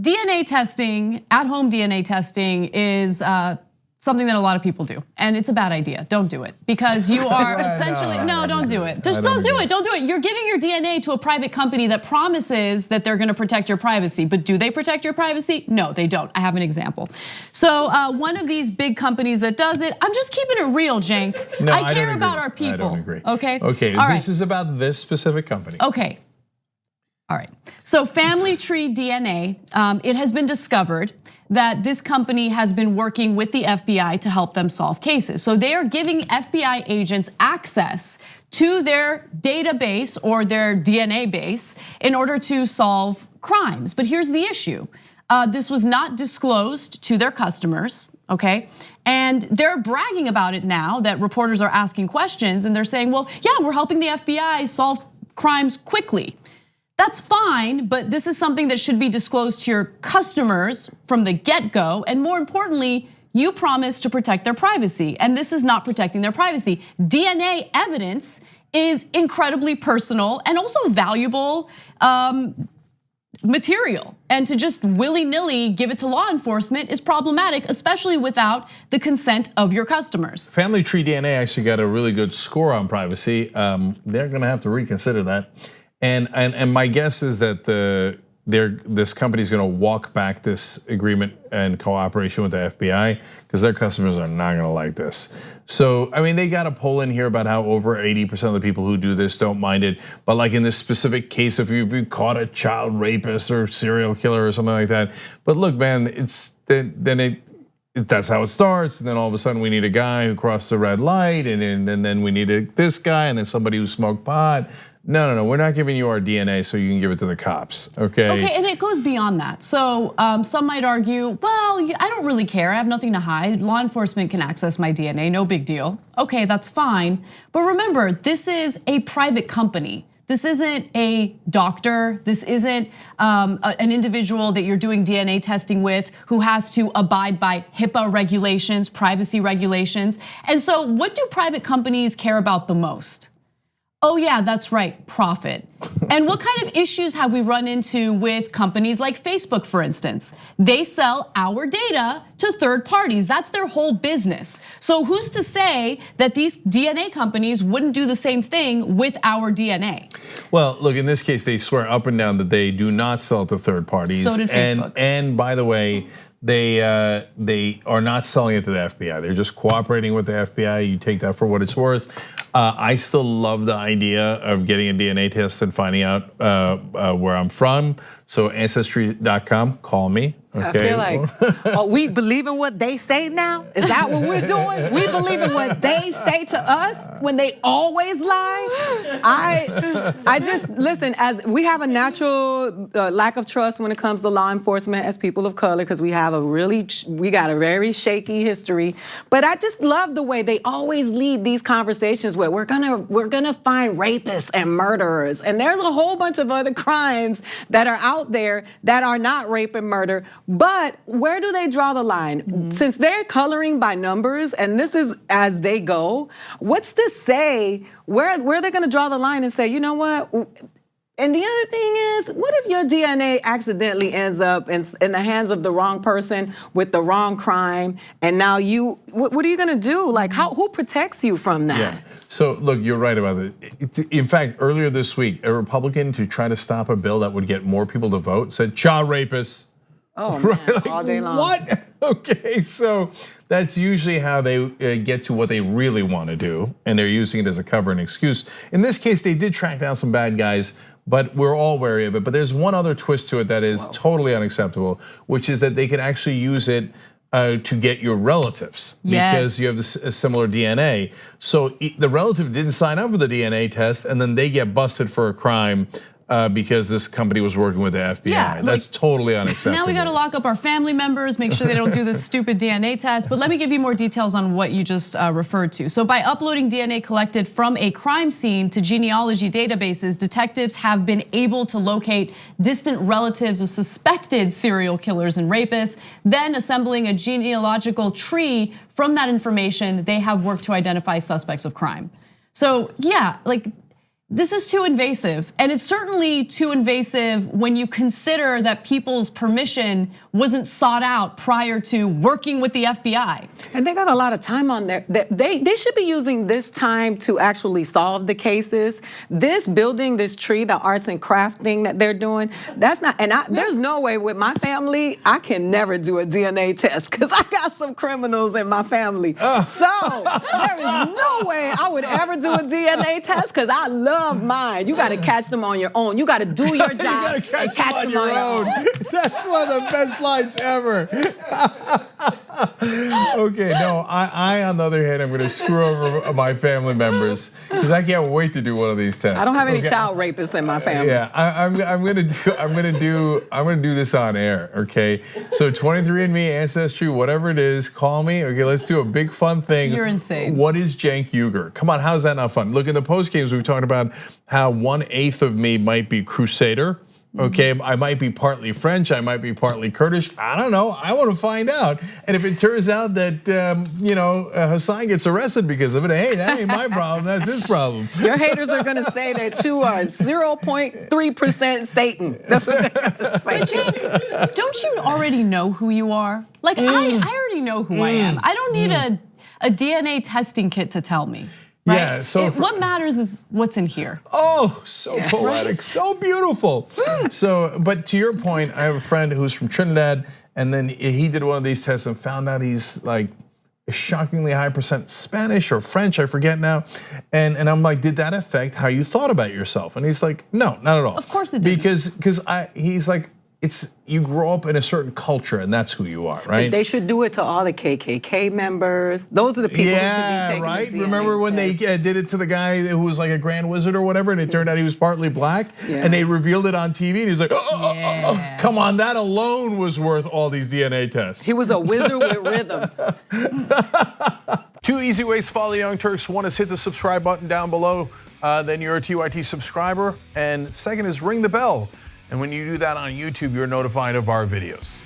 DNA testing, at-home DNA testing is something that a lot of people do, and it's a bad idea. Don't do it, because you are essentially, no, don't do it. Just don't do it, don't do it. You're giving your DNA to a private company that promises that they're gonna protect your privacy, but do they protect your privacy? No, they don't. I have an example. So one of these big companies that does it, I'm just keeping it real, Cenk. No, I care about our people. I don't agree. Okay? Okay, all right. This is about this specific company. Okay. All right, so Family Tree DNA, it has been discovered that this company has been working with the FBI to help them solve cases. So they are giving FBI agents access to their database or their DNA base in order to solve crimes. But here's the issue. This was not disclosed to their customers, okay? And they're bragging about it now that reporters are asking questions, and they're saying, well, yeah, we're helping the FBI solve crimes quickly. That's fine, but this is something that should be disclosed to your customers from the get-go, and more importantly, you promise to protect their privacy, and this is not protecting their privacy. DNA evidence is incredibly personal and also valuable material, and to just willy-nilly give it to law enforcement is problematic, especially without the consent of your customers. Family Tree DNA actually got a really good score on privacy. They're gonna have to reconsider that. And my guess is that this company is going to walk back this agreement and cooperation with the FBI because their customers are not going to like this. So I mean, they got a poll in here about how over 80% of the people who do this don't mind it. But like in this specific case, if you caught a child rapist or serial killer or something like that. But look, man, that's how it starts, and then all of a sudden we need a guy who crossed the red light, and then we need this guy, and then somebody who smoked pot. No, we're not giving you our DNA so you can give it to the cops, okay? Okay, and it goes beyond that. So some might argue, well, I don't really care, I have nothing to hide. Law enforcement can access my DNA, no big deal. Okay, that's fine, but remember, this is a private company. This isn't a doctor, this isn't an individual that you're doing DNA testing with who has to abide by HIPAA regulations, privacy regulations. And so what do private companies care about the most? Oh yeah, that's right, profit. And what kind of issues have we run into with companies like Facebook, for instance? They sell our data to third parties, that's their whole business. So who's to say that these DNA companies wouldn't do the same thing with our DNA? Well, look, in this case, they swear up and down that they do not sell to third parties. So did Facebook. And by the way, they are not selling it to the FBI. They're just cooperating with the FBI. You take that for what it's worth. I still love the idea of getting a DNA test and finding out where I'm from. So ancestry.com, call me. Okay. I feel like, we believe in what they say now? Is that what we're doing? We believe in what they say to us when they always lie? I just, listen, as we have a natural lack of trust when it comes to law enforcement as people of color, because we got a very shaky history. But I just love the way they always lead these conversations where we're gonna find rapists and murderers. And there's a whole bunch of other crimes that are out there that are not rape and murder. But where do they draw the line? Since they're coloring by numbers, and this is as they go, what's to say where they're gonna draw the line and say, you know what? And the other thing is, what if your DNA accidentally ends up in the hands of the wrong person with the wrong crime, and now what are you gonna do? Like, who protects you from that? Yeah. So look, you're right about it. In fact, earlier this week, a Republican to try to stop a bill that would get more people to vote said child rapists. Oh man, like, all day long. What? Okay, so that's usually how they get to what they really want to do, and they're using it as a cover and excuse. In this case, they did track down some bad guys, but we're all wary of it. But there's one other twist to it that is totally unacceptable, which is that they can actually use it to get your relatives because you have a similar DNA. So the relative didn't sign up for the DNA test, and then they get busted for a crime because this company was working with the FBI. Yeah, that's totally unacceptable. Now we got to lock up our family members, make sure they don't do this stupid DNA test. But let me give you more details on what you just referred to. So by uploading DNA collected from a crime scene to genealogy databases, detectives have been able to locate distant relatives of suspected serial killers and rapists, then assembling a genealogical tree from that information, they have worked to identify suspects of crime. So yeah, like, this is too invasive. And it's certainly too invasive when you consider that people's permission wasn't sought out prior to working with the FBI. And they got a lot of time on there. They should be using this time to actually solve the cases. This building, this tree, the arts and craft thing that they're doing, that's not, and there's no way with my family, I can never do a DNA test because I got some criminals in my family. So there is no way I would ever do a DNA test because I love mine. You got to catch them on your own. You got to do your job you and catch them on your own. That's one of the best lines ever. Okay, no, I on the other hand, I'm going to screw over my family members because I can't wait to do one of these tests. I don't have any child rapists in my family. Yeah, I'm gonna do this on air. Okay, so 23andMe, Ancestry, whatever it is, call me. Okay, let's do a big fun thing. You're insane. What is Cenk Uygur? Come on, how's that not fun? Look, in the post games, we've talked about how 1/8 of me might be Crusader. Okay, I might be partly French, I might be partly Kurdish. I don't know. I want to find out. And if it turns out that Hassan gets arrested because of it, hey, that ain't my problem. That's his problem. Your haters are gonna say that you are 0.3% Satan. That's what they're gonna say. But Cenk, don't you already know who you are? Like I already know who I am. I don't need a DNA testing kit to tell me. Right? Yeah, so what matters is what's in here. Oh, so poetic, right? so beautiful. So, but to your point, I have a friend who's from Trinidad, and then he did one of these tests and found out he's like a shockingly high percent Spanish or French, I forget now. And I'm like, did that affect how you thought about yourself? And he's like, no, not at all. Of course it didn't. Because he's like, you grow up in a certain culture and that's who you are, right? But they should do it to all the KKK members. Those are the people who should be taking right. the DNA Remember when test. they did it to the guy who was like a grand wizard or whatever, and it turned out he was partly black, and they revealed it on TV, and he's like, come on, that alone was worth all these DNA tests. He was a wizard with rhythm. 2 easy ways to follow the Young Turks. One is hit the subscribe button down below, then you're a TYT subscriber, and second is ring the bell. And when you do that on YouTube, you're notified of our videos.